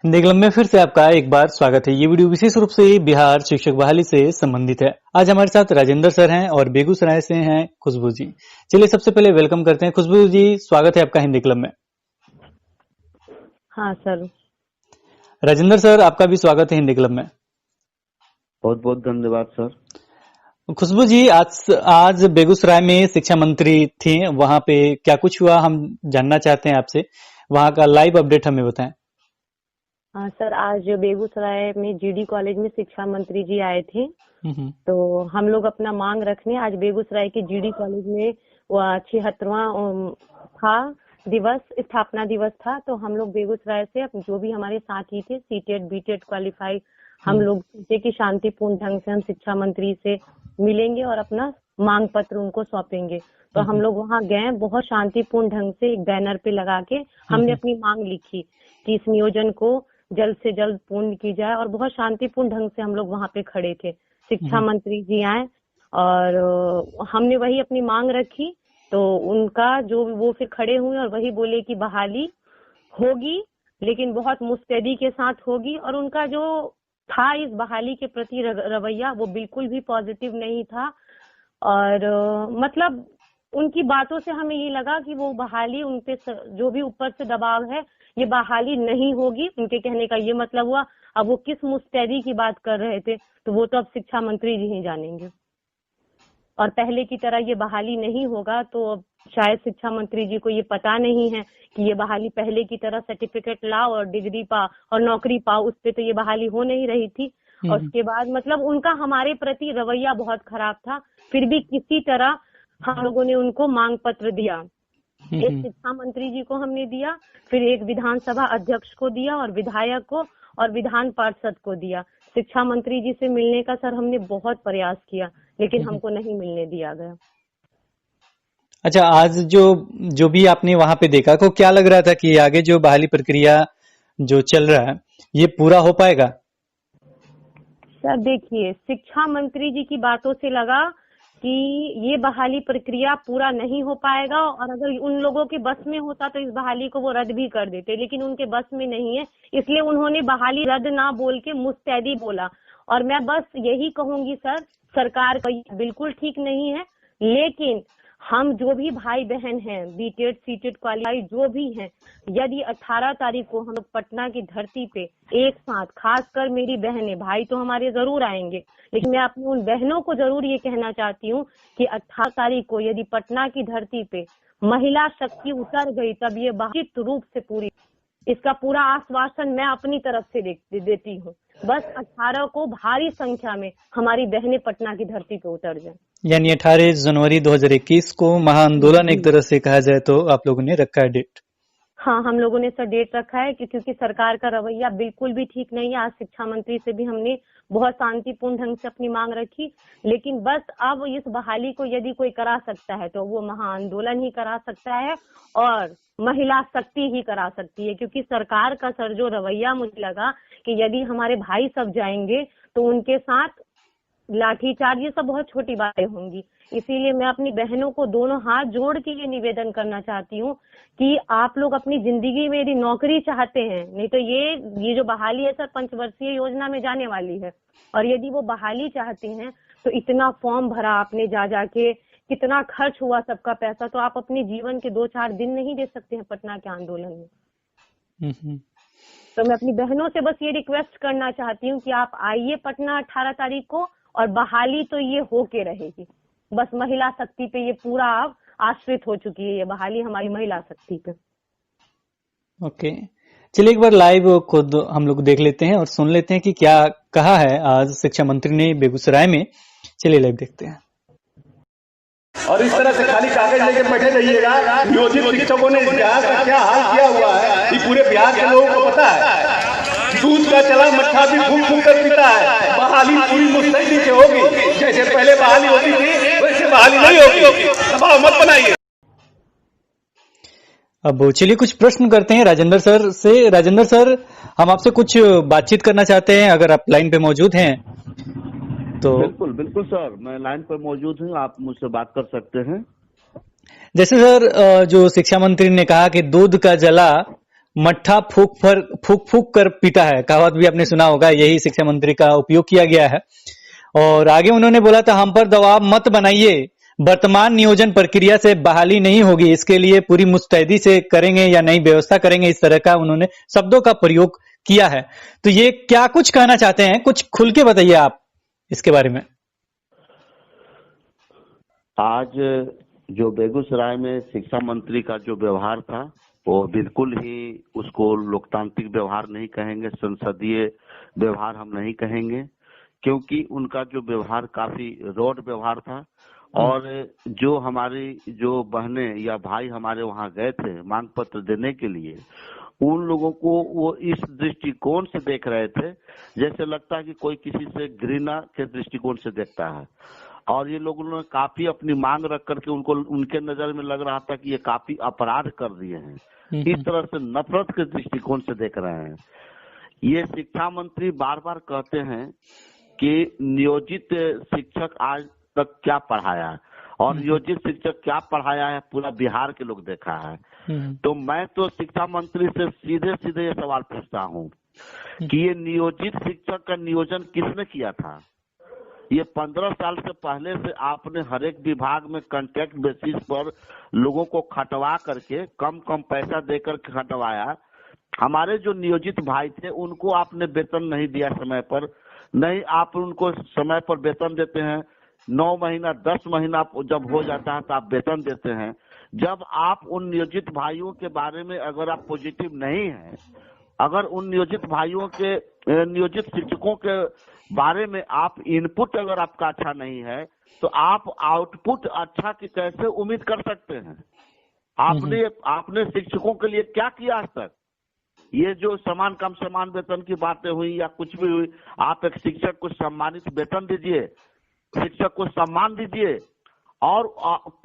Hindi club में फिर से आपका एक बार स्वागत है। ये वीडियो विशेष रूप से बिहार शिक्षक बहाली से संबंधित है। आज हमारे साथ राजेंद्र सर हैं और बेगूसराय से हैं खुशबू जी। चलिए सबसे पहले वेलकम करते हैं। खुशबू जी, स्वागत है आपका हिंदी क्लब में। हाँ सर। राजेंद्र सर, आपका भी स्वागत है हिंदी क्लब में। बहुत बहुत धन्यवाद सर। खुशबू जी, आज बेगूसराय में शिक्षा मंत्री थी, वहां पे क्या कुछ हुआ हम जानना चाहते हैं आपसे। वहां का लाइव अपडेट हमें बताएं। हाँ सर, आज बेगूसराय में जीडी कॉलेज में शिक्षा मंत्री जी आए थे। तो हम लोग अपना मांग रखने आज बेगूसराय के जीडी कॉलेज में 76वां था दिवस, स्थापना दिवस था। तो हम लोग बेगूसराय से जो भी हमारे साथी थे, सीटेट बीटेट क्वालिफाई, हम लोग सोचे कि शांतिपूर्ण ढंग से हम शिक्षा मंत्री से मिलेंगे और अपना मांग पत्र उनको सौंपेंगे। तो हम लोग वहाँ गए, बहुत शांतिपूर्ण ढंग से एक बैनर पे लगा के हमने अपनी मांग लिखी कि इस नियोजन को जल्द से जल्द पूर्ण की जाए, और बहुत शांतिपूर्ण ढंग से हम लोग वहाँ पे खड़े थे। शिक्षा मंत्री जी आए और हमने वही अपनी मांग रखी। तो उनका जो वो फिर खड़े हुए और वही बोले कि बहाली होगी, लेकिन बहुत मुस्तैदी के साथ होगी। और उनका जो था इस बहाली के प्रति रवैया, वो बिल्कुल भी पॉजिटिव नहीं था। और मतलब उनकी बातों से हमें ये लगा कि वो बहाली, उनपे जो भी ऊपर से दबाव है, ये बहाली नहीं होगी। उनके कहने का ये मतलब हुआ। अब वो किस मुस्तैदी की बात कर रहे थे तो वो तो अब शिक्षा मंत्री जी ही जानेंगे। और पहले की तरह ये बहाली नहीं होगा। तो अब शायद शिक्षा मंत्री जी को ये पता नहीं है कि ये बहाली पहले की तरह सर्टिफिकेट लाओ और डिग्री पाओ और नौकरी पाओ, उस पे तो ये बहाली हो नहीं रही थी। और उसके बाद मतलब उनका हमारे प्रति रवैया बहुत खराब था। फिर भी किसी तरह हम लोगों ने उनको मांग पत्र दिया। एक शिक्षा मंत्री जी को हमने दिया, फिर एक विधानसभा अध्यक्ष को दिया और विधायक को और विधान पार्षद को दिया। शिक्षा मंत्री जी से मिलने का सर हमने बहुत प्रयास किया, लेकिन हमको नहीं मिलने दिया गया। अच्छा, आज जो भी आपने वहां पे देखा, को क्या लग रहा था कि आगे जो बहाली प्रक्रिया जो चल रहा है ये पूरा हो पाएगा? सर देखिए, शिक्षा मंत्री जी की बातों से लगा कि ये बहाली प्रक्रिया पूरा नहीं हो पाएगा, और अगर उन लोगों के बस में होता तो इस बहाली को वो रद्द भी कर देते, लेकिन उनके बस में नहीं है। इसलिए उन्होंने बहाली रद्द ना बोल के मुस्तैदी बोला। और मैं बस यही कहूंगी सर, सरकार का बिल्कुल ठीक नहीं है, लेकिन हम जो भी भाई बहन हैं, बीटेड सीटेड क्वालिफाई जो भी हैं, यदि 18 तारीख को हम लोग पटना की धरती पे एक साथ, खासकर मेरी बहनें, भाई तो हमारे जरूर आएंगे, लेकिन मैं अपनी उन बहनों को जरूर ये कहना चाहती हूँ कि 18 तारीख को यदि पटना की धरती पे महिला शक्ति उतर गई, तब ये निश्चित रूप से पूरी, इसका पूरा आश्वासन मैं अपनी तरफ से देती हूँ। बस 18 को भारी संख्या में हमारी बहनें पटना की धरती पे उतर जाएं। यानी 18 जनवरी 2021 को महाआंदोलन एक तरह से कहा जाए तो आप लोगों ने रखा है डेट? हाँ, हम लोगों ने सर डेट रखा है, क्योंकि सरकार का रवैया बिल्कुल भी ठीक नहीं है। आज शिक्षा मंत्री से भी हमने बहुत शांतिपूर्ण ढंग से अपनी मांग रखी, लेकिन बस अब इस बहाली को यदि कोई करा सकता है तो वो महाआंदोलन ही करा सकता है और महिला शक्ति ही करा सकती है। क्योंकि सरकार का सर जो रवैया, मुझे लगा कि यदि हमारे भाई सब जाएंगे तो उनके साथ लाठीचार्ज, ये सब बहुत छोटी बातें होंगी। इसीलिए मैं अपनी बहनों को दोनों हाथ जोड़ के ये निवेदन करना चाहती हूँ कि आप लोग अपनी जिंदगी में यदि नौकरी चाहते हैं, नहीं तो ये जो बहाली है सर 5 वर्षीय योजना में जाने वाली है, और यदि वो बहाली चाहते हैं तो इतना फॉर्म भरा आपने जाके, कितना खर्च हुआ सबका पैसा, तो आप अपने जीवन के 2-4 दिन नहीं दे सकते हैं पटना के आंदोलन में। तो मैं अपनी बहनों से बस ये रिक्वेस्ट करना चाहती हूँ कि आप आइए पटना 18 तारीख को, और बहाली तो ये होके रहेगी। बस महिला शक्ति पे ये पूरा अब आश्रित हो चुकी है, ये बहाली हमारी महिला शक्ति पे। ओके, चलिए एक बार लाइव खुद हम लोग देख लेते हैं और सुन लेते हैं कि क्या कहा है आज शिक्षा मंत्री ने बेगूसराय में। चलिए लाइव देखते हैं। और इस तरह से खाली कागज लेके बैठे रहिएगा। नियोजित शिक्षकों ने बिहार का क्या हाल किया हुआ है, ये पूरे बिहार के लोगों को पता है। दूध का चला मट्ठा भी फूंक फूंक कर पीता है। बहाली पूरी मुस्तैदी से होगी, जैसे पहले बहाली होती थी वैसे बहाली नहीं होगी। दबाव मत बनाइए। अब चलिए कुछ प्रश्न करते हैं राजेंद्र सर से। राजेंद्र सर, हम आपसे कुछ बातचीत करना चाहते हैं, अगर आप लाइन पे मौजूद हैं तो। बिल्कुल बिल्कुल सर, मैं लाइन पर मौजूद हूँ, आप मुझसे बात कर सकते हैं। जैसे सर जो शिक्षा मंत्री ने कहा कि दूध का जला मट्ठा फूक फूक कर पीटा है, कहावत भी आपने सुना होगा, यही शिक्षा मंत्री का उपयोग किया गया है। और आगे उन्होंने बोला था, हम पर दबाव मत बनाइए, वर्तमान नियोजन प्रक्रिया से बहाली नहीं होगी, इसके लिए पूरी मुस्तैदी से करेंगे या नई व्यवस्था करेंगे, इस तरह का उन्होंने शब्दों का प्रयोग किया है। तो ये क्या कुछ कहना चाहते हैं, कुछ खुल के बताइए आप इसके बारे में। आज जो बेगूसराय में शिक्षा मंत्री का जो व्यवहार था वो बिल्कुल ही उसको लोकतांत्रिक व्यवहार नहीं कहेंगे, संसदीय व्यवहार हम नहीं कहेंगे, क्योंकि उनका जो व्यवहार काफी रॉड व्यवहार था। और जो हमारी जो बहनें या भाई हमारे वहां गए थे मांग पत्र देने के लिए, उन लोगों को वो इस दृष्टिकोण से देख रहे थे जैसे लगता है कि कोई किसी से घृणा के दृष्टिकोण से देखता है। और ये लोगों ने काफी अपनी मांग रख करके उनको, उनके नजर में लग रहा था कि ये काफी अपराध कर दिए हैं, इस तरह से नफरत के दृष्टिकोण से देख रहे हैं। ये शिक्षा मंत्री बार बार कहते हैं कि नियोजित शिक्षक आज तक क्या पढ़ाया है और नियोजित शिक्षक क्या पढ़ाया है पूरा बिहार के लोग देखा है। तो मैं तो शिक्षा मंत्री से सीधे सीधे ये सवाल पूछता हूँ कि ये नियोजित शिक्षक का नियोजन किसने किया था? ये 15 साल से पहले से आपने हर एक विभाग में कॉन्ट्रैक्ट बेसिस पर लोगों को खटवा करके कम कम पैसा देकर खटवाया। हमारे जो नियोजित भाई थे उनको आपने वेतन नहीं दिया समय पर, नहीं आप उनको समय पर वेतन देते हैं। 9 महीना 10 महीना जब हो जाता है तो आप वेतन देते हैं। जब आप उन नियोजित भाइयों के बारे में अगर आप पॉजिटिव नहीं है, अगर उन नियोजित भाइयों के नियोजित शिक्षकों के बारे में आप इनपुट अगर आपका अच्छा नहीं है तो आप आउटपुट अच्छा की कैसे उम्मीद कर सकते हैं? आपने शिक्षकों के लिए क्या किया आज तक? ये जो समान कम समान वेतन की बातें हुई या कुछ भी हुई, आप एक शिक्षक को सम्मानित वेतन दीजिए, शिक्षक को सम्मान दीजिए और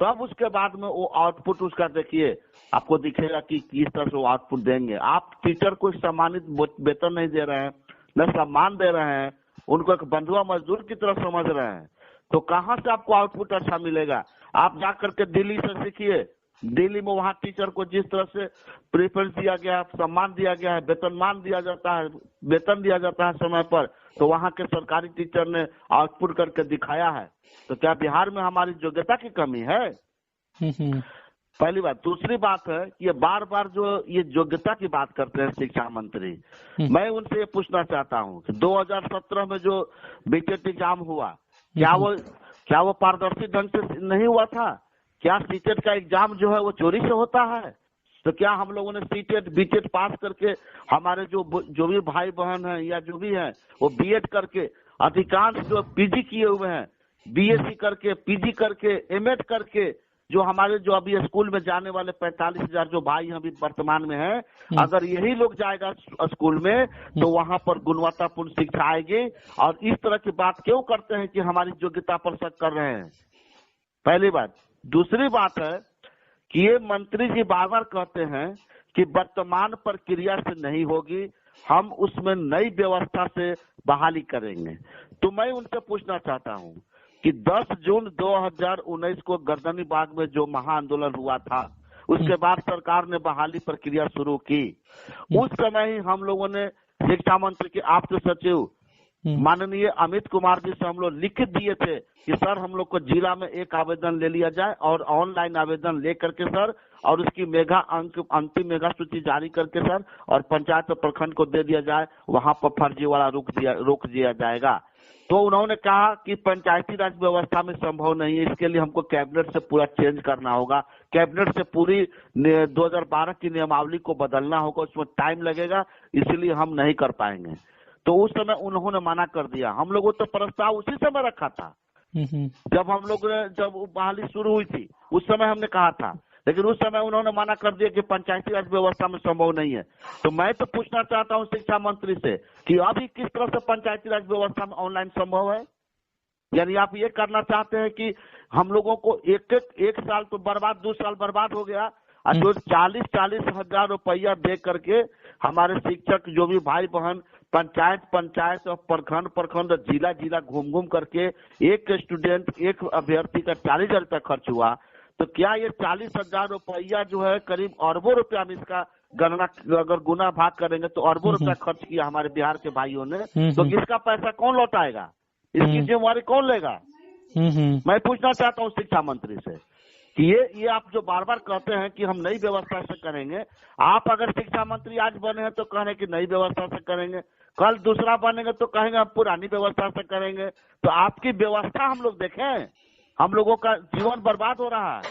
तब उसके बाद में वो आउटपुट उसका देखिए, आपको दिखेगा कि किस तरह से वो आउटपुट देंगे। आप टीचर को सम्मानित वेतन नहीं दे रहे हैं, न सम्मान दे रहे हैं, उनको एक बंधुआ मजदूर की तरह समझ रहे हैं, तो कहाँ से आपको आउटपुट अच्छा मिलेगा? आप जा करके दिल्ली से सीखिए, दिल्ली में वहाँ टीचर को जिस तरह से प्रेफरेंस दिया गया है, सम्मान दिया गया है, वेतनमान दिया जाता है, वेतन दिया जाता है समय पर, तो वहाँ के सरकारी टीचर ने आउटपुट करके दिखाया है। तो क्या बिहार में हमारी योग्यता की कमी है? पहली बात। दूसरी बात है कि ये बार बार जो ये योग्यता की बात करते हैं शिक्षा मंत्री, मैं उनसे ये पूछना चाहता हूँ कि 2017 में जो बीटेट एग्जाम हुआ, क्या वो पारदर्शी ढंग से नहीं हुआ था? क्या सीटेट का एग्जाम जो है वो चोरी से होता है? तो क्या हम लोगों ने सीटेट बीटेट पास करके हमारे जो भी भाई बहन हैं या जो भी हैं वो बीएड करके, अधिकांश जो पीजी किए हुए हैं, बीएससी करके, पीजी करके, एमएड करके, जो हमारे जो अभी स्कूल में जाने वाले 45,000 जो भाई अभी वर्तमान में हैं, अगर यही लोग जाएगा स्कूल में तो वहां पर गुणवत्तापूर्ण शिक्षा आएगी। और इस तरह की बात क्यों करते हैं कि हमारी योग्यता पर शक कर रहे हैं? पहली बात। दूसरी बात है कि ये मंत्री जी बार बार कहते हैं कि वर्तमान प्रक्रिया से नहीं होगी, हम उसमें नई व्यवस्था से बहाली करेंगे। तो मैं उनसे पूछना चाहता हूं कि 10 जून 2019 को गर्दनी बाग में जो महाआंदोलन हुआ था, उसके बाद सरकार ने बहाली प्रक्रिया शुरू की। उस समय ही हम लोगों ने शिक्षा मंत्री के आप्त सचिव माननीय अमित कुमार जी से हम लोग लिख दिए थे कि सर हम लोग को जिला में एक आवेदन ले लिया जाए और ऑनलाइन आवेदन ले करके सर, और उसकी अंतिम मेगा सूची जारी करके सर, और पंचायत और प्रखंड को दे दिया जाए, वहां पर फर्जीवाड़ा रोक दिया जाएगा। तो उन्होंने कहा कि पंचायती राज व्यवस्था में संभव नहीं है, इसके लिए हमको कैबिनेट से पूरा चेंज करना होगा, कैबिनेट से पूरी 2012 की नियमावली को बदलना होगा, उसमें टाइम लगेगा, इसलिए हम नहीं कर पाएंगे। तो उस समय उन्होंने मना कर दिया। हम लोगों तो प्रस्ताव उसी समय रखा था जब बहाली शुरू हुई थी, उस समय हमने कहा था, लेकिन उस समय उन्होंने मना कर दिया कि पंचायती राज व्यवस्था में संभव नहीं है। तो मैं तो पूछना चाहता हूं शिक्षा मंत्री से कि अभी किस तरह से पंचायती राज व्यवस्था में ऑनलाइन संभव है? यानी आप ये करना चाहते हैं कि हम लोगों को एक साल तो बर्बाद, 2 साल बर्बाद हो गया, और जो 40 हजार रुपया दे करके हमारे शिक्षक जो भी भाई बहन पंचायत और प्रखंड जिला घूम करके एक स्टूडेंट, एक अभ्यर्थी का 40,000 रुपया खर्च हुआ, तो क्या ये 40,000 रुपया जो है करीब अरबों रुपया में इसका गणना अगर गुना भाग करेंगे तो अरबों रुपया खर्च किया हमारे बिहार के भाइयों ने, तो इसका पैसा कौन लौटाएगा, इसकी जिम्मेवारी कौन लेगा? मैं पूछना चाहता हूँ शिक्षा मंत्री से कि ये आप जो बार बार कहते हैं कि हम नई व्यवस्था से करेंगे, आप अगर शिक्षा मंत्री आज बने हैं तो कह रहे हैं कि नई व्यवस्था से करेंगे, कल दूसरा बनेंगे तो कहेंगे हम पुरानी व्यवस्था से करेंगे। तो आपकी व्यवस्था हम लोग देखें, हम लोगों का जीवन बर्बाद हो रहा है,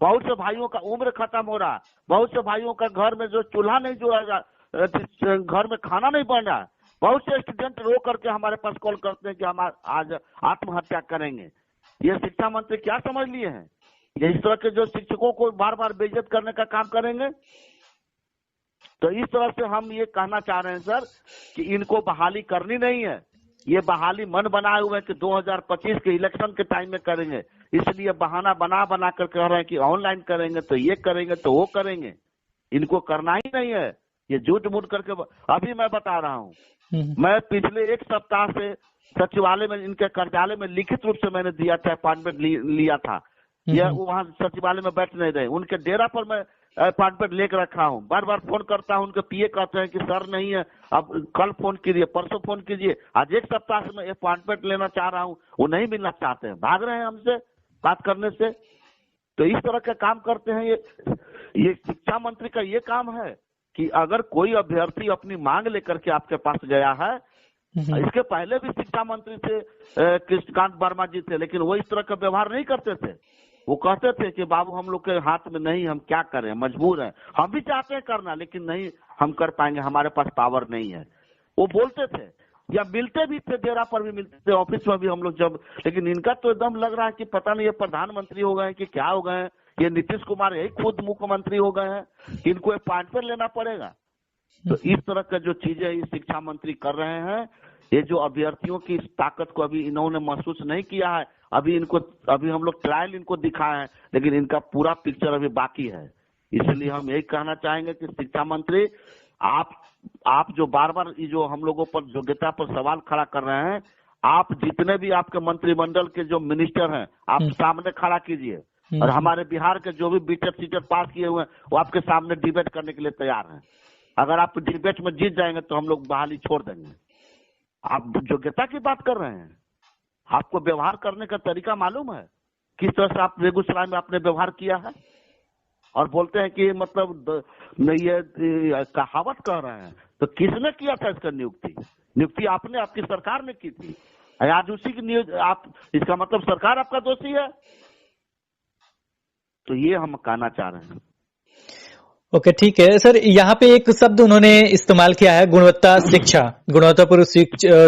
बहुत से भाइयों का उम्र खत्म हो रहा है, बहुत से भाइयों का घर में जो चूल्हा नहीं जोड़ा, घर में खाना नहीं बन रहा, बहुत से स्टूडेंट रो करके हमारे पास कॉल करते हैं कि हम आज आत्महत्या करेंगे। ये शिक्षा मंत्री क्या समझ लिए हैं? ये इस तरह के जो शिक्षकों को बार बार बेइज्जत करने का काम करेंगे। तो इस तरह से हम ये कहना चाह रहे हैं सर कि इनको बहाली करनी नहीं है, ये बहाली मन बनाए हुए हैं कि 2025 के इलेक्शन के टाइम में करेंगे, इसलिए बहाना बना कर कह रहे हैं कि ऑनलाइन करेंगे तो ये करेंगे तो वो करेंगे। इनको करना ही नहीं है, ये झूठ मूठ करके। अभी मैं बता रहा हूँ, मैं पिछले एक सप्ताह से सचिवालय में, इनके कार्यालय में लिखित रूप से मैंने दिया था, अपॉइंटमेंट लिया था, या वहाँ सचिवालय में बैठ नहीं रहे, उनके डेरा पर मैं अपॉइंटमेंट लेकर रखा हूँ। बार बार फोन करता हूँ, उनके पीए कहते हैं कि सर नहीं है, अब कल फोन कीजिए, परसों फोन कीजिए। आज एक सप्ताह से मैं अपॉइंटमेंट लेना चाह रहा हूँ, वो नहीं मिलना चाहते हैं, भाग रहे हैं हमसे बात करने से। तो इस तरह का काम करते हैं। ये शिक्षा मंत्री का ये काम है कि अगर कोई अभ्यर्थी अपनी मांग लेकर के आपके पास गया है, इसके पहले भी शिक्षा मंत्री थे कृष्णकांत वर्मा जी थे, लेकिन वो इस तरह का व्यवहार नहीं करते थे। वो कहते थे कि बाबू हम लोग के हाथ में नहीं, हम क्या करें, मजबूर हैं, हम भी चाहते हैं करना लेकिन नहीं हम कर पाएंगे, हमारे पास पावर नहीं है, वो बोलते थे। या मिलते भी थे, डेरा पर भी मिलते थे, ऑफिस में भी हम लोग जब। लेकिन इनका तो एकदम लग रहा है कि पता नहीं ये प्रधानमंत्री हो गए हैं कि क्या हो गए हैं, ये नीतीश कुमार यही खुद मुख्यमंत्री हो गए हैं, इनको अपॉइंटमेंट लेना पड़ेगा। तो इस तरह का जो चीजें इस शिक्षा मंत्री कर रहे हैं, ये जो अभ्यर्थियों की इस ताकत को अभी इन्होंने महसूस नहीं किया है, अभी हम लोग ट्रायल इनको दिखाए हैं, लेकिन इनका पूरा पिक्चर अभी बाकी है। इसलिए हम यही कहना चाहेंगे कि शिक्षा मंत्री आप जो बार बार जो हम लोगों पर योग्यता पर सवाल खड़ा कर रहे हैं, आप जितने भी आपके मंत्रिमंडल के जो मिनिस्टर हैं, आप सामने खड़ा कीजिए, और हमारे बिहार के जो भी बीटेक सीटेट पास किए हुए हैं वो आपके सामने डिबेट करने के लिए तैयार हैं। अगर आप डिबेट में जीत जाएंगे तो हम लोग बहाली छोड़ देंगे। आप योग्यता की बात कर रहे हैं, आपको व्यवहार करने का तरीका मालूम है, किस तरह से आप बेगूसराय में आपने व्यवहार किया है, और बोलते हैं कि मतलब ये कहावत कह रहे हैं। तो किसने किया था इसका नियुक्ति आपने, आपकी सरकार ने की थी, आज उसी की आप, इसका मतलब सरकार आपका दोषी है। तो ये हम कहना चाह रहे हैं। ओके, ठीक है सर। यहाँ पे एक शब्द उन्होंने इस्तेमाल किया है, गुणवत्ता शिक्षा। गुणवत्तापूर्ण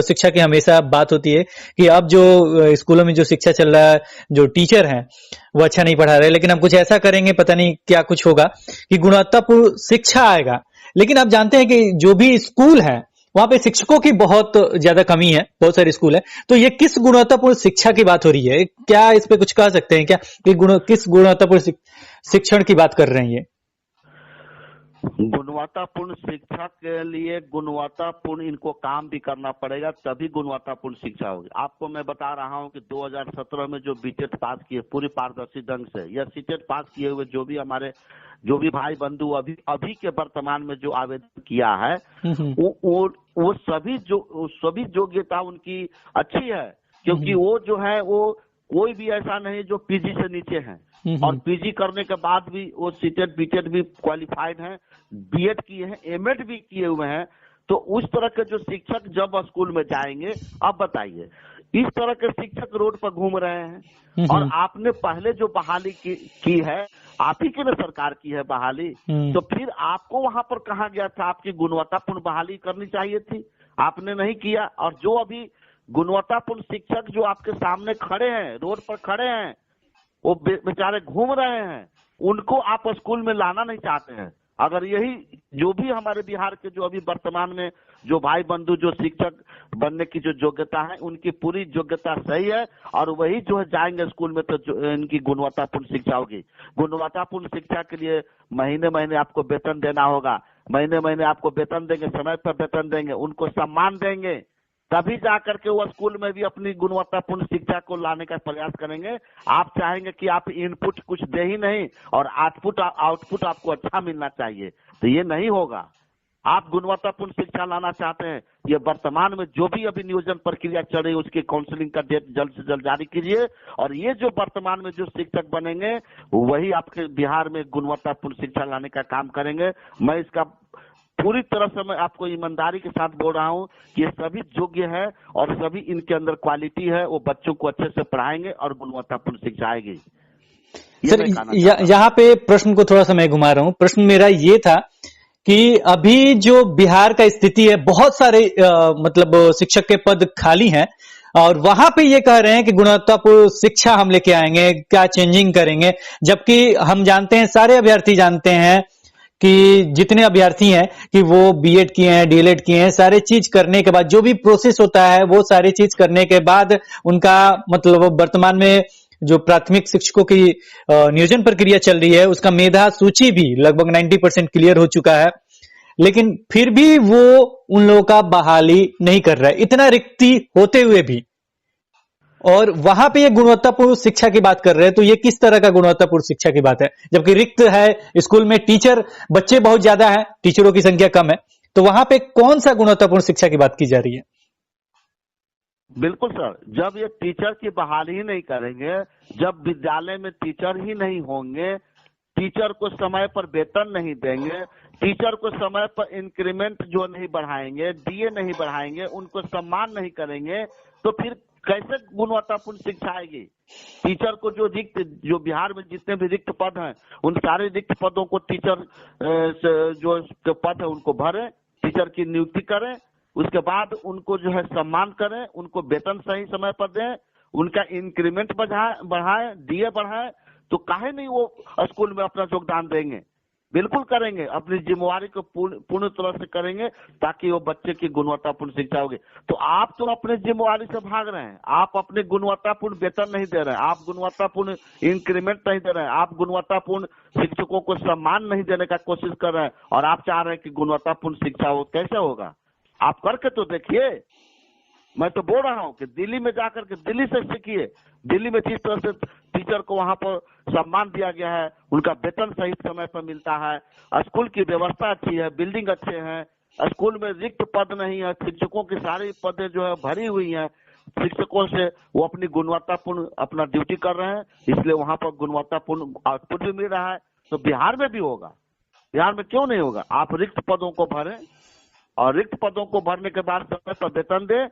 शिक्षा की हमेशा बात होती है कि अब जो स्कूलों में जो शिक्षा चल रहा है, जो टीचर हैं वो अच्छा नहीं पढ़ा रहे, लेकिन हम कुछ ऐसा करेंगे, पता नहीं क्या कुछ होगा कि गुणवत्तापूर्ण शिक्षा आएगा। लेकिन आप जानते हैं कि जो भी स्कूल है वहां पे शिक्षकों की बहुत ज्यादा कमी है, बहुत सारे स्कूल है। तो ये किस गुणवत्तापूर्ण शिक्षा की बात हो रही है? क्या इस पे कुछ कह सकते हैं क्या कि किस गुणवत्तापूर्ण शिक्षण की बात कर रहे हैं? ये गुणवत्तापूर्ण शिक्षा के लिए गुणवत्तापूर्ण इनको काम भी करना पड़ेगा, तभी गुणवत्तापूर्ण शिक्षा होगी। आपको मैं बता रहा हूं कि 2017 में जो बीटेट पास किए पूरी पारदर्शी ढंग से, या सीटेट पास किए हुए जो भी भाई बंधु अभी के वर्तमान में जो आवेदन किया है, वो सभी योग्यता उनकी अच्छी है, क्योंकि वो जो है वो कोई भी ऐसा नहीं जो पीजी से नीचे है, और पीजी करने के बाद भी वो सीटेट बीटेट भी क्वालिफाइड हैं, बीएड किए हैं, एमएड भी किए हुए हैं। तो उस तरह के जो शिक्षक जब स्कूल में जाएंगे, अब बताइए, इस तरह के शिक्षक रोड पर घूम रहे हैं, और आपने पहले जो बहाली की है, आप ही की सरकार की है बहाली, तो फिर आपको वहां पर कहा गया था आपकी गुणवत्तापूर्ण बहाली करनी चाहिए थी, आपने नहीं किया। और जो अभी गुणवत्तापूर्ण शिक्षक जो आपके सामने खड़े हैं, रोड पर खड़े हैं, वो बेचारे घूम रहे हैं, उनको आप स्कूल में लाना नहीं चाहते हैं। अगर यही जो भी हमारे बिहार के जो अभी वर्तमान में जो भाई बंधु जो शिक्षक बनने की जो योग्यता है, उनकी पूरी योग्यता सही है, और वही जो है जाएंगे स्कूल में, तो इनकी गुणवत्तापूर्ण शिक्षा होगी। गुणवत्तापूर्ण शिक्षा के लिए महीने महीने आपको वेतन देना होगा, महीने महीने आपको वेतन देंगे, समय पर वेतन देंगे, उनको सम्मान देंगे, तभी जाकर के वो स्कूल में भी अपनी गुणवत्तापूर्ण शिक्षा को लाने का प्रयास करेंगे। आप चाहेंगे कि आप इनपुट कुछ दे ही नहीं, और आउटपुट आपको अच्छा मिलना चाहिए, तो ये नहीं होगा। आप गुणवत्तापूर्ण शिक्षा लाना चाहते हैं, ये वर्तमान में जो भी अभी नियोजन प्रक्रिया चल रही है उसकी काउंसलिंग का डेट जल्द से जल्द जारी कीजिए, और ये जो वर्तमान में जो शिक्षक बनेंगे वही आपके बिहार में गुणवत्तापूर्ण शिक्षा लाने का काम करेंगे। मैं इसका पूरी तरह से मैं आपको ईमानदारी के साथ बोल रहा हूँ कि ये सभी योग्य है और सभी इनके अंदर क्वालिटी है, वो बच्चों को अच्छे से पढ़ाएंगे और गुणवत्तापूर्ण शिक्षा आएगी। सर यहाँ पे प्रश्न को थोड़ा सा मैं घुमा रहा हूँ। प्रश्न मेरा ये था कि अभी जो बिहार का स्थिति है, बहुत सारे मतलब शिक्षक के पद खाली हैं और वहां पे ये कह रहे हैं कि गुणवत्तापूर्ण शिक्षा हम लेके आएंगे, क्या चेंजिंग करेंगे, जबकि हम जानते हैं, सारे अभ्यर्थी जानते हैं कि जितने अभ्यर्थी हैं कि वो बीएड किए हैं, डीएलएड किए हैं, सारे चीज करने के बाद जो भी प्रोसेस होता है वो सारी चीज करने के बाद उनका मतलब वर्तमान में जो प्राथमिक शिक्षकों की नियोजन प्रक्रिया चल रही है उसका मेधा सूची भी लगभग 90% क्लियर हो चुका है, लेकिन फिर भी वो उन लोगों का बहाली नहीं कर रहा है, इतना रिक्ति होते हुए भी। और वहां पे ये गुणवत्तापूर्ण शिक्षा की बात कर रहे हैं, तो ये किस तरह का गुणवत्तापूर्ण शिक्षा की बात है, जबकि रिक्त है स्कूल में, टीचर बच्चे बहुत ज्यादा हैं, टीचरों की संख्या कम है, तो वहां पे कौन सा गुणवत्तापूर्ण शिक्षा की बात की जा रही है? बिल्कुल सर, जब ये टीचर की बहाली ही नहीं करेंगे, जब विद्यालय में टीचर ही नहीं होंगे, टीचर को समय पर वेतन नहीं देंगे, टीचर को समय पर इंक्रीमेंट जो नहीं बढ़ाएंगे, डीए नहीं बढ़ाएंगे, उनको सम्मान नहीं करेंगे, तो फिर कैसे गुणवत्तापूर्ण शिक्षा आएगी? टीचर को जो बिहार में जितने भी रिक्त पद हैं उन सारे रिक्त पदों को टीचर जो पद है उनको भरें, टीचर की नियुक्ति करें, उसके बाद उनको जो है सम्मान करें, उनको वेतन सही समय पर दें, उनका इंक्रीमेंट बढ़ाएं, डीए बढ़ाएं, तो काहे नहीं वो स्कूल में अपना योगदान देंगे? बिल्कुल करेंगे, अपनी जिम्मेवारी को पूर्ण तरह से करेंगे ताकि वो बच्चे की गुणवत्तापूर्ण शिक्षा होगी। तो आप तो अपने जिम्मेवारी से भाग रहे हैं, आप अपने गुणवत्तापूर्ण वेतन नहीं दे रहे हैं, आप गुणवत्तापूर्ण इंक्रीमेंट नहीं दे रहे हैं, आप गुणवत्तापूर्ण शिक्षकों को सम्मान नहीं देने का कोशिश कर रहे हैं, और आप चाह रहे हैं कि गुणवत्तापूर्ण शिक्षा हो। कैसे होगा? आप करके तो देखिए। मैं तो बोल रहा हूँ कि दिल्ली में जाकर के दिल्ली से सीखिए, दिल्ली में जिस तरह से टीचर को वहां पर सम्मान दिया गया है, उनका वेतन सही समय पर मिलता है, स्कूल की व्यवस्था अच्छी है, बिल्डिंग अच्छे हैं, स्कूल में रिक्त पद नहीं है, शिक्षकों की सारी पदें जो है भरी हुई हैं, शिक्षकों से वो अपनी गुणवत्तापूर्ण अपना ड्यूटी कर रहे हैं, इसलिए वहां पर गुणवत्तापूर्ण आउटपुट भी मिल रहा है। तो बिहार में भी होगा, बिहार में क्यों नहीं होगा? आप रिक्त पदों को भरें और रिक्त पदों को भरने के बाद समय पर वेतन दे,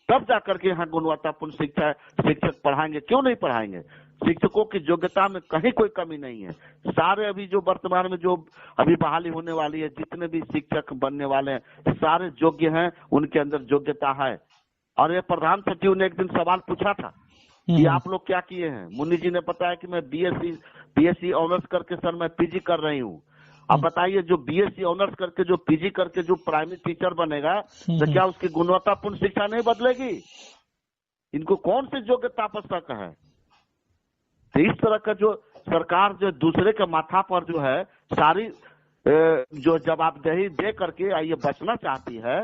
तब जाकर के यहाँ गुणवत्तापूर्ण शिक्षा शिक्षक पढ़ाएंगे। क्यों नहीं पढ़ाएंगे? शिक्षकों की योग्यता में कहीं कोई कमी नहीं है। सारे अभी जो वर्तमान में जो अभी बहाली होने वाली है, जितने भी शिक्षक बनने वाले हैं सारे योग्य हैं, उनके अंदर योग्यता है। और ये प्रधान सचिव ने एक दिन सवाल पूछा था कि आप लोग क्या किए हैं? मुन्नी जी ने बताया कि मैं बीएससी ऑनर्स करके सर मैं पीजी कर रही हूँ। अब बताइए, जो बीएससी ऑनर्स करके जो पीजी करके जो प्राइमरी टीचर बनेगा, तो क्या उसकी गुणवत्तापूर्ण शिक्षा नहीं बदलेगी? इनको कौन सी योग्यता पर शक है? तो इस तरह का जो सरकार जो दूसरे के माथा पर जो है सारी जो जवाबदेही दे करके ये बचना चाहती है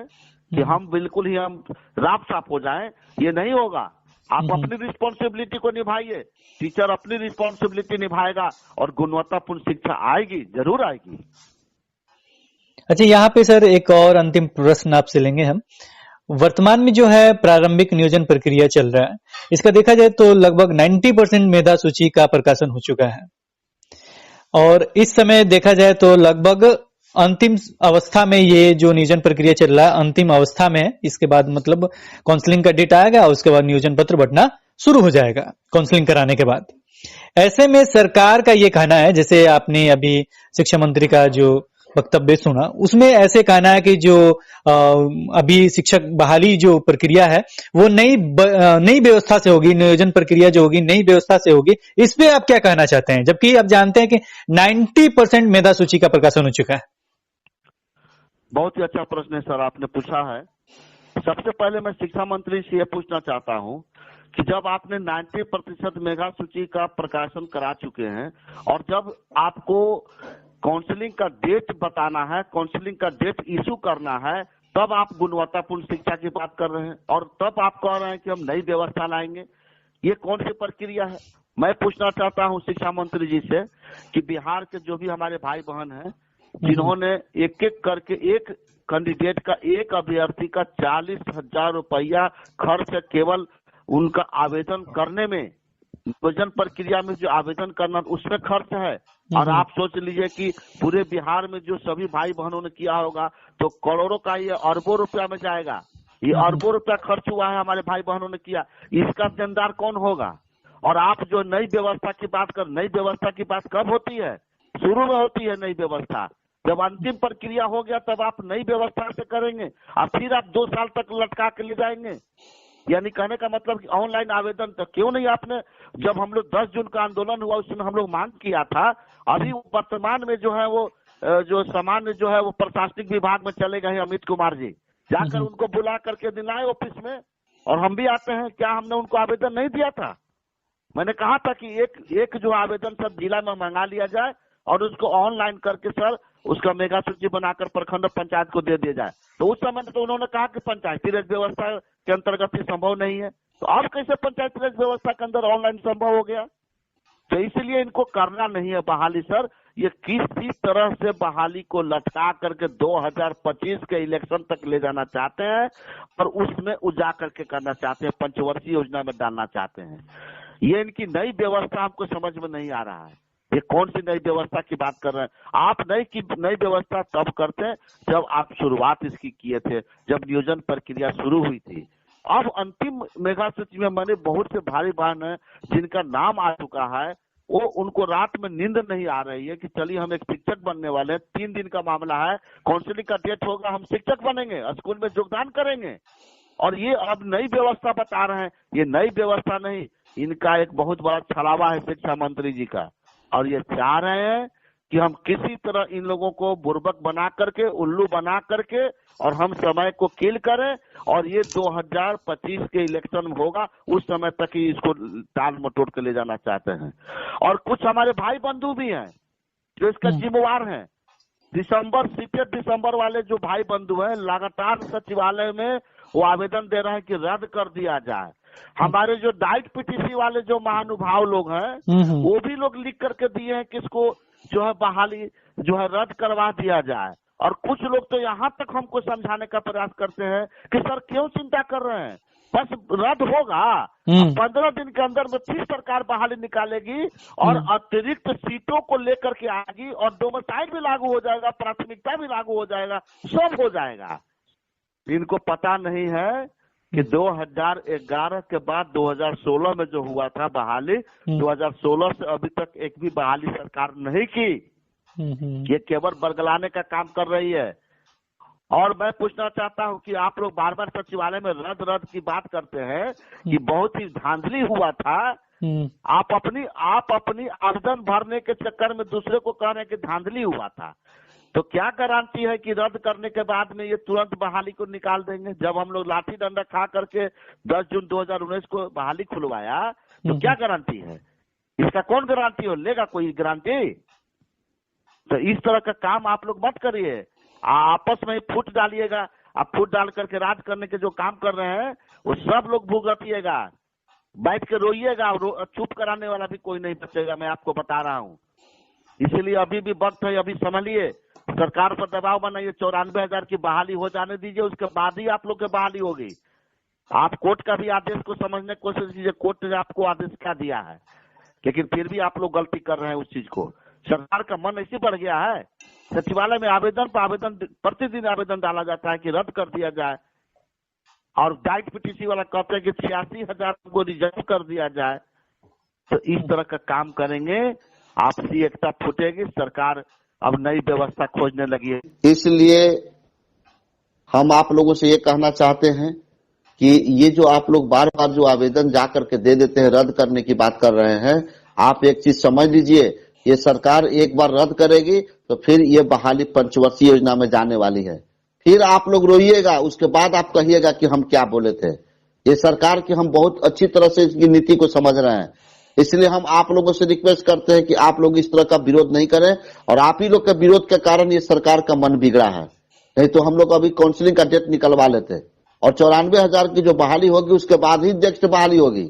कि हम बिल्कुल ही हम राफ साफ हो जाएं, ये नहीं होगा। आप अपनी रिस्पॉन्सिबिलिटी को निभाइए, टीचर अपनी रिस्पॉन्सिबिलिटी निभाएगा और गुणवत्तापूर्ण शिक्षा आएगी, जरूर आएगी। अच्छा, यहाँ पे सर एक और अंतिम प्रश्न आपसे लेंगे हम। वर्तमान में जो है प्रारंभिक नियोजन प्रक्रिया चल रहा है, इसका देखा जाए तो लगभग 90% मेधा सूची का प्रकाशन हो चुका है, और इस समय देखा जाए तो लगभग अंतिम अवस्था में ये जो नियोजन प्रक्रिया चल रहा है, अंतिम अवस्था में है। इसके बाद मतलब काउंसलिंग का डेट आएगा, उसके बाद नियोजन पत्र बंटना शुरू हो जाएगा काउंसलिंग कराने के बाद। ऐसे में सरकार का ये कहना है, जैसे आपने अभी शिक्षा मंत्री का जो वक्तव्य सुना, उसमें ऐसे कहना है कि जो अभी शिक्षक बहाली जो प्रक्रिया है वो नई व्यवस्था से होगी, नियोजन प्रक्रिया जो होगी नई व्यवस्था से होगी। इस पे आप क्या कहना चाहते हैं, जबकि आप जानते हैं कि 90% मेधा सूची का प्रकाशन हो चुका है? बहुत ही अच्छा प्रश्न है सर आपने पूछा है। सबसे पहले मैं शिक्षा मंत्री से ये पूछना चाहता हूँ कि जब आपने 90% मेधा सूची का प्रकाशन करा चुके हैं और जब आपको काउंसलिंग का डेट बताना है, काउंसलिंग का डेट इशू करना है, तब आप गुणवत्तापूर्ण शिक्षा की बात कर रहे हैं और तब आप कह रहे हैं कि हम नई व्यवस्था लाएंगे। ये कौन सी प्रक्रिया है? मैं पूछना चाहता हूं शिक्षा मंत्री जी से कि बिहार के जो भी हमारे भाई बहन हैं, जिन्होंने एक एक करके एक कैंडिडेट का, एक अभ्यर्थी का 40,000 रुपया खर्च केवल उनका आवेदन करने में, नियोजन प्रक्रिया में जो आवेदन करना उसमें खर्च है। और आप सोच लीजिए कि पूरे बिहार में जो सभी भाई बहनों ने किया होगा तो करोड़ों का ये अरबों रुपया में जाएगा। ये अरबों रुपया खर्च हुआ है, हमारे भाई बहनों ने किया, इसका देनदार कौन होगा? और आप जो नई व्यवस्था की बात कर, नई व्यवस्था की बात कब होती है? शुरू में होती है नई व्यवस्था, जब अंतिम प्रक्रिया हो गया तब आप नई व्यवस्था से करेंगे और फिर आप 2 साल तक लटका के ले जाएंगे। यानी कहने का मतलब कि ऑनलाइन आवेदन तो क्यों नहीं आपने, जब हम लोग 10 जून का आंदोलन हुआ उस समय हम लोग मांग किया था। अभी वर्तमान में जो है वो जो सामान्य जो है वो प्रशासनिक विभाग में चले गए अमित कुमार जी, जाकर उनको बुला करके दिलाए ऑफिस में, और हम भी आते हैं। क्या हमने उनको आवेदन नहीं दिया था? मैंने कहा था कि एक जो आवेदन सब जिला में मंगा लिया जाए और उसको ऑनलाइन करके सर उसका मेगा सूची बनाकर प्रखंड पंचायत को दे दिया जाए। तो उस समय तो उन्होंने कहा कि पंचायती राज व्यवस्था के अंतर्गत ये संभव नहीं है। तो अब कैसे पंचायती राज व्यवस्था के अंदर ऑनलाइन संभव हो गया? तो इसलिए इनको करना नहीं है बहाली सर। ये किसी तरह से बहाली को लटका करके 2025 के इलेक्शन तक ले जाना चाहते हैं और उसमें उजागर के करना चाहते हैं, पंचवर्षीय योजना में डालना चाहते हैं। ये इनकी नई व्यवस्था हमको समझ में नहीं आ रहा है। ये कौन सी नई व्यवस्था की बात कर रहे हैं आप? नई व्यवस्था तब करते हैं जब आप शुरुआत इसकी किए थे, जब नियोजन प्रक्रिया शुरू हुई थी। अब अंतिम मेगा सूची में मैंने बहुत से भाई बहन है जिनका नाम आ चुका है, वो उनको रात में नींद नहीं आ रही है कि चलिए हम एक शिक्षक बनने वाले हैं, 3 दिन का मामला है, काउंसलिंग का डेट होगा, हम शिक्षक बनेंगे, स्कूल में योगदान करेंगे। और ये अब नई व्यवस्था बता रहे हैं। ये नई व्यवस्था नहीं, इनका एक बहुत बड़ा छलावा है शिक्षा मंत्री जी का। और ये चाह रहे हैं कि हम किसी तरह इन लोगों को बुर्बक बना करके, उल्लू बना करके, और हम समय को किल करें और ये 2025 के इलेक्शन में होगा उस समय तक ही इसको टाल मटोड़ के ले जाना चाहते हैं। और कुछ हमारे भाई बंधु भी हैं जो इसका जिम्मेवार हैं। सीटेड दिसंबर वाले जो भाई बंधु हैं लगातार सचिवालय में वो आवेदन दे रहे हैं कि रद्द कर दिया जाए। हमारे जो डाइट पीटीसी वाले जो महानुभाव लोग हैं वो भी लोग लिख करके दिए हैं कि इसको जो है बहाली जो है रद्द करवा दिया जाए। और कुछ लोग तो यहाँ तक हमको समझाने का प्रयास करते हैं कि सर क्यों चिंता कर रहे हैं, बस रद्द होगा, 15 दिन के अंदर में फिर सरकार बहाली निकालेगी और अतिरिक्त सीटों को लेकर के आएगी और डोमिसाइल भी लागू हो जाएगा, प्राथमिकता भी लागू हो जाएगा, सब हो जाएगा। इनको पता नहीं है कि 2011 के बाद 2016 में जो हुआ था बहाली, 2016 से अभी तक एक भी बहाली सरकार नहीं की। ये केवल बरगलाने का काम कर रही है। और मैं पूछना चाहता हूं कि आप लोग बार बार सचिवालय में रद्द की बात करते हैं कि बहुत ही धांधली हुआ था। आप अपनी आवेदन भरने के चक्कर में दूसरे को कह रहे हैं कि धांधली हुआ था। तो क्या गारंटी है कि रद्द करने के बाद में ये तुरंत बहाली को निकाल देंगे? जब हम लोग लाठी डंडा खा करके 10 जून 2019 को बहाली खुलवाया तो क्या गारंटी है? इसका कौन गारंटी हो लेगा? कोई गारंटी? तो इस तरह का काम आप लोग मत करिए। आपस में फुट डालिएगा। आप फुट डाल करके राज करने के जो काम कर रहे हैं वो सब लोग भुगतिएगा, बैठ के रोइएगा। चुप कराने वाला भी कोई नहीं बचेगा, मैं आपको बता रहा हूँ। इसीलिए अभी भी वक्त है, अभी संभलिए, सरकार पर दबाव बनाइए, 94,000 की बहाली हो जाने दीजिए, उसके बाद ही आप लोग की बहाली होगी। आप कोर्ट का भी आदेश को समझने की कोशिश कीजिए, कोर्ट ने आपको आदेश क्या दिया है, लेकिन फिर भी आप लोग गलती कर रहे हैं उस चीज को। सरकार का मन ऐसे बढ़ गया है, सचिवालय में आवेदन पर आवेदन, प्रतिदिन आवेदन डाला जाता है कि रद्द कर दिया जाए। और डाइट पीटीसी वाला कहते हैं कि 86,000 को रिजर्व कर दिया जाए। तो इस तरह का काम करेंगे, आपसी एकता फूटेगी, सरकार अब नई व्यवस्था खोजने लगी है। इसलिए हम आप लोगों से ये कहना चाहते हैं कि ये जो आप लोग बार बार जो आवेदन जा करके दे देते हैं, रद्द करने की बात कर रहे हैं, आप एक चीज समझ लीजिए, ये सरकार एक बार रद्द करेगी तो फिर ये बहाली पंचवर्षीय योजना में जाने वाली है। फिर आप लोग रोइएगा, उसके बाद आप कहिएगा कि हम क्या बोले थे। ये सरकार की हम बहुत अच्छी तरह से इसकी नीति को समझ रहे हैं, इसलिए हम आप लोगों से रिक्वेस्ट करते हैं कि आप लोग इस तरह का विरोध नहीं करें। और आप ही लोग के विरोध के कारण ये सरकार का मन बिगड़ा है, नहीं तो हम लोग अभी काउंसलिंग का डेट निकलवा लेते और 94,000 की जो बहाली होगी उसके बाद ही नेक्स्ट बहाली होगी।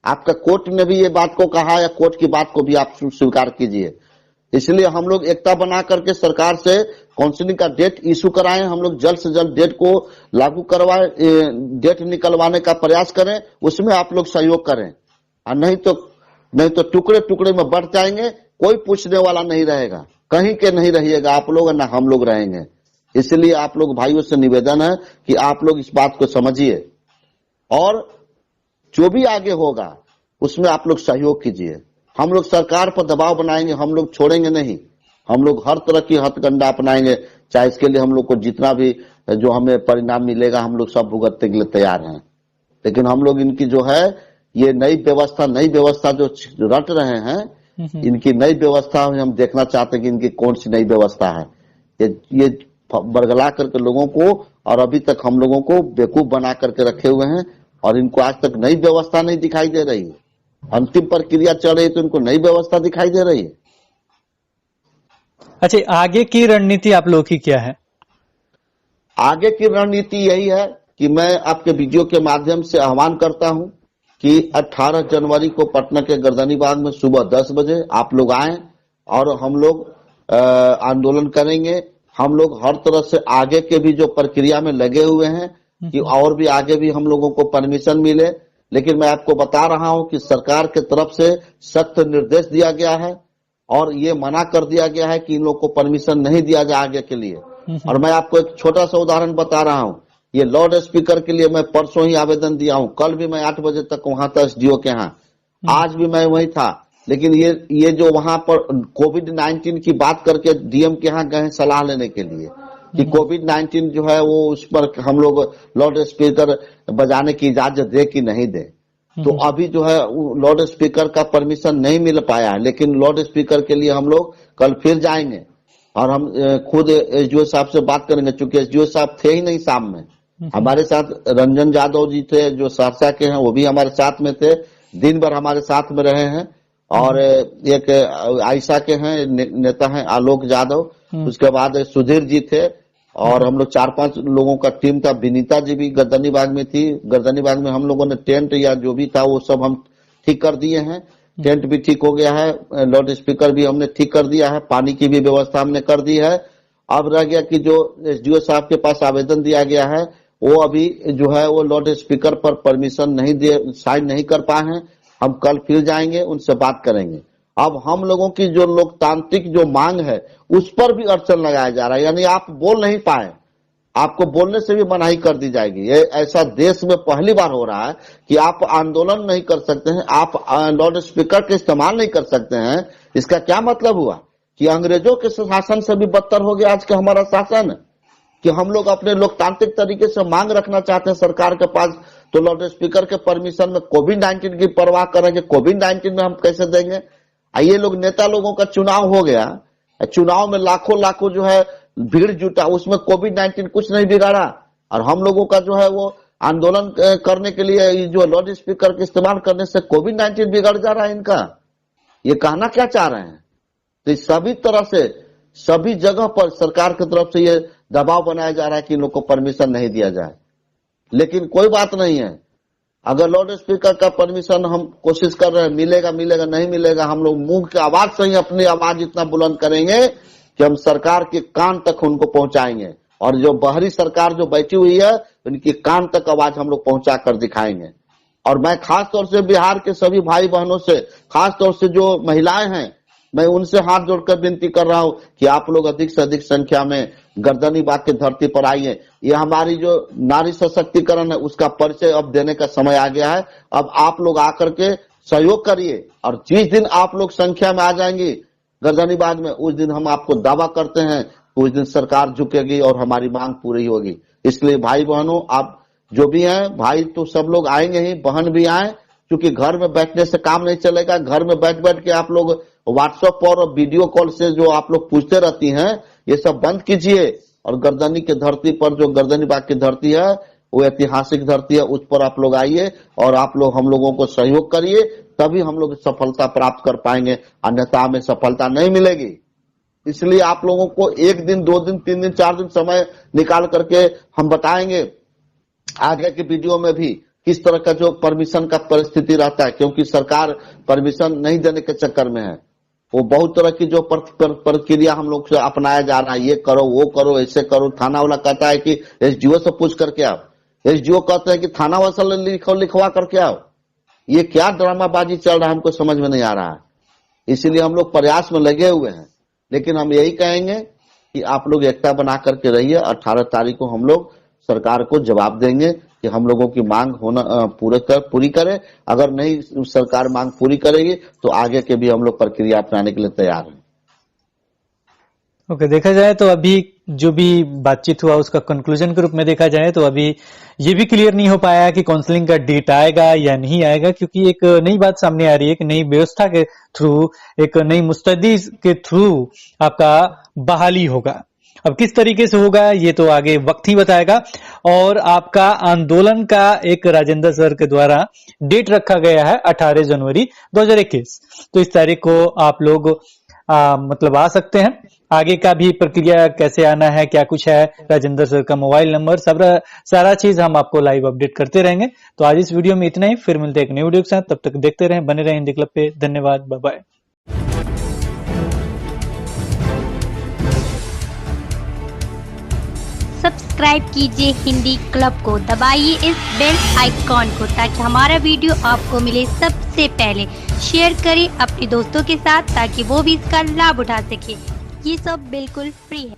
आपका कोर्ट ने भी ये बात को कहा, या कोर्ट की बात को भी आप स्वीकार कीजिए। इसलिए हम लोग एकता बना करके सरकार से काउंसिलिंग का डेट इशू कराएं, हम लोग जल्द से जल्द डेट को लागू करवाएं, डेट निकलवाने का प्रयास करें, उसमें आप लोग सहयोग करें। और नहीं तो टुकड़े टुकड़े में बढ़ जाएंगे, कोई पूछने वाला नहीं रहेगा, कहीं के नहीं रहिएगा आप लोग, ना हम लोग रहेंगे। इसलिए आप लोग भाइयों से निवेदन है कि आप लोग इस बात को समझिए और जो भी आगे होगा उसमें आप लोग सहयोग कीजिए। हम लोग सरकार पर दबाव बनाएंगे, हम लोग छोड़ेंगे नहीं, हम लोग हर तरह की हथकंडा अपनाएंगे, चाहे इसके लिए हम लोग को जितना भी जो हमें परिणाम मिलेगा हम लोग सब भुगतने के लिए तैयार हैं। लेकिन हम लोग इनकी जो है ये नई व्यवस्था जो रट रहे हैं, इनकी नई व्यवस्था हम देखना चाहते हैं कि इनकी कौन सी नई व्यवस्था है। ये बरगला करके लोगों को और अभी तक हम लोगों को बेवकूफ बना करके रखे हुए हैं और इनको आज तक नई व्यवस्था नहीं दिखाई दे रही है। अंतिम प्रक्रिया चल रही है तो इनको नई व्यवस्था दिखाई दे रही है। अच्छा, आगे की रणनीति आप लोगों की क्या है? आगे की रणनीति यही है कि मैं आपके वीडियो के माध्यम से आह्वान करता हूं कि 18 जनवरी को पटना के गर्दनीबाग में सुबह 10 बजे आप लोग आए और हम लोग आंदोलन करेंगे। हम लोग हर तरह से आगे के भी जो प्रक्रिया में लगे हुए हैं कि और भी आगे भी हम लोगों को परमिशन मिले। लेकिन मैं आपको बता रहा हूं कि सरकार की तरफ से सख्त निर्देश दिया गया है और ये मना कर दिया गया है कि इन लोग को परमिशन नहीं दिया जाए आगे के लिए। और मैं आपको एक छोटा सा उदाहरण बता रहा हूं, ये लाउड स्पीकर के लिए मैं परसों ही आवेदन दिया हूं, कल भी मैं 8 बजे तक वहां था एसडीओ के यहाँ, आज भी मैं वहीं था। लेकिन ये जो वहां पर कोविड-19 की बात करके डीएम के यहाँ गए सलाह लेने के लिए कि कोविड-19 जो है वो उस पर हम लोग लाउड स्पीकर बजाने की इजाजत दे कि नहीं दे। तो अभी जो है लाउड स्पीकर का परमिशन नहीं मिल पाया है, लेकिन लाउड स्पीकर के लिए हम लोग कल फिर जाएंगे और हम खुद एसडीओ साहब से बात करेंगे। चूंकि एसडीओ साहब थे ही नहीं शाम में, हमारे साथ रंजन यादव जी थे जो सहरसा के हैं, वो भी हमारे साथ में थे, दिन भर हमारे साथ में रहे हैं। और एक आयशा के हैं नेता हैं आलोक यादव, उसके बाद सुधीर जी थे और हम लोग 4-5 लोगों का टीम था। विनीता जी भी गर्दनीबाग में थी। गर्दनीबाग में हम लोगों ने टेंट या जो भी था वो सब हम ठीक कर दिए हैं, टेंट भी ठीक हो गया है, लाउड स्पीकर भी हमने ठीक कर दिया है, पानी की भी व्यवस्था हमने कर दी है। अब रह गया कि जो एसडीओ साहब के पास आवेदन दिया गया है वो अभी जो है वो लाउड स्पीकर पर परमिशन नहीं दे, साइन नहीं कर पाए हैं। हम कल फिर जाएंगे, उनसे बात करेंगे। अब हम लोगों की जो लोकतांत्रिक जो मांग है उस पर भी अड़चन लगाया जा रहा है, यानी आप बोल नहीं पाए, आपको बोलने से भी मनाही कर दी जाएगी। ये ऐसा देश में पहली बार हो रहा है कि आप आंदोलन नहीं कर सकते हैं, आप लाउड स्पीकर का इस्तेमाल नहीं कर सकते हैं। इसका क्या मतलब हुआ कि अंग्रेजों के शासन से भी बदतर हो गया आज का हमारा शासन, कि हम लोग अपने लोकतांत्रिक तरीके से मांग रखना चाहते हैं सरकार के पास, तो लाउड स्पीकर के परमिशन में कोविड-19 की परवाह करेंगे, कोविड-19 में हम कैसे देंगे? ये लोग नेता लोगों का चुनाव हो गया, चुनाव में लाखों जो है भीड़ जुटा, उसमें कोविड-19 कुछ नहीं बिगाड़ा और हम लोगों का जो है वो आंदोलन करने के लिए जो लाउड स्पीकर के इस्तेमाल करने से कोविड-19 बिगड़ जा रहा है इनका। ये कहना क्या चाह रहे हैं? तो सभी तरह से सभी जगह पर सरकार की तरफ से ये दबाव बनाया जा रहा है कि इन लोग को परमिशन नहीं दिया जाए। लेकिन कोई बात नहीं है, अगर लाउड स्पीकर का परमिशन हम कोशिश कर रहे हैं, मिलेगा नहीं मिलेगा, हम लोग मुंह की आवाज से ही अपनी आवाज इतना बुलंद करेंगे कि हम सरकार के कान तक उनको पहुंचाएंगे और जो बाहरी सरकार जो बैठी हुई है उनकी कान तक आवाज हम लोग पहुंचा कर दिखाएंगे। और मैं खास तौर से बिहार के सभी भाई बहनों से, खास तौर से जो महिलाएं हैं, मैं उनसे हाथ जोड़कर विनती कर रहा हूं कि आप लोग अधिक से अधिक संख्या में गर्दनीबाग की धरती पर आइए। ये हमारी जो नारी सशक्तिकरण है उसका परिचय अब देने का समय आ गया है। अब आप लोग आकर के सहयोग करिए और जिस दिन आप लोग संख्या में आ जाएंगे गर्दनीबाग में, उस दिन हम आपको दावा करते हैं उस दिन सरकार झुकेगी और हमारी मांग पूरी होगी। इसलिए भाई बहनों, आप जो भी हैं, भाई तो सब लोग आएंगे ही, बहन भी आए, क्योंकि घर में बैठने से काम नहीं चलेगा। घर में बैठ के आप लोग व्हाट्सएप पर और वीडियो कॉल से जो आप लोग पूछते रहती हैं, ये सब बंद कीजिए और गर्दनी की धरती पर, जो गर्दनीबाग की धरती है वो ऐतिहासिक धरती है, उस पर आप लोग आइए और आप लोग हम लोगों को सहयोग करिए, तभी हम लोग सफलता प्राप्त कर पाएंगे, अन्यथा हमें सफलता नहीं मिलेगी। इसलिए आप लोगों को 1 दिन 2 दिन 3 दिन 4 दिन समय निकाल करके हम बताएंगे आगे के वीडियो में भी किस तरह का जो परमिशन का परिस्थिति रहता है, क्योंकि सरकार परमिशन नहीं देने के चक्कर में है। वो बहुत तरह की जो प्रक्रिया हम लोग से अपनाया जा रहा है, ये करो वो करो ऐसे करो। थाना वाला कहता है कि एसडीओ से पूछ करके आओ, एसडीओ कहते हैं कि थाना वाला लिखवा करके आओ। ये क्या ड्रामाबाजी चल रहा है हमको समझ में नहीं आ रहा है। इसीलिए हम लोग प्रयास में लगे हुए हैं, लेकिन हम यही कहेंगे कि आप लोग एकता बना करके रहिए। 18 तारीख को हम लोग सरकार को जवाब देंगे कि हम लोगों की मांग होना पूरी करे। अगर नहीं सरकार मांग पूरी करेगी तो आगे के भी हम लोग प्रक्रिया अपनाने के लिए तैयार हैं। ओके, देखा जाए तो अभी जो भी बातचीत हुआ उसका कंक्लूजन के रूप में देखा जाए तो अभी ये भी क्लियर नहीं हो पाया कि काउंसलिंग का डेट आएगा या नहीं आएगा, क्योंकि एक नई बात सामने आ रही है कि नई व्यवस्था के थ्रू, एक नई मुस्तैदी के थ्रू आपका बहाली होगा। अब किस तरीके से होगा ये तो आगे वक्त ही बताएगा। और आपका आंदोलन का एक राजेंद्र सर के द्वारा डेट रखा गया है 18 जनवरी 2021। तो इस तारीख को आप लोग मतलब आ सकते हैं। आगे का भी प्रक्रिया कैसे आना है, क्या कुछ है, राजेंद्र सर का मोबाइल नंबर, सब सारा चीज हम आपको लाइव अपडेट करते रहेंगे। तो आज इस वीडियो में इतना ही, फिर मिलते हैं एक नई वीडियो के साथ। तब तक देखते रहें, बने रहें हिंदी क्लब पे। धन्यवाद, बाय बाय। सब्सक्राइब कीजिए हिंदी क्लब को, दबाइए इस बेल आइकॉन को ताकि हमारा वीडियो आपको मिले सबसे पहले। शेयर करें अपने दोस्तों के साथ ताकि वो भी इसका लाभ उठा सके। ये सब बिल्कुल फ्री है।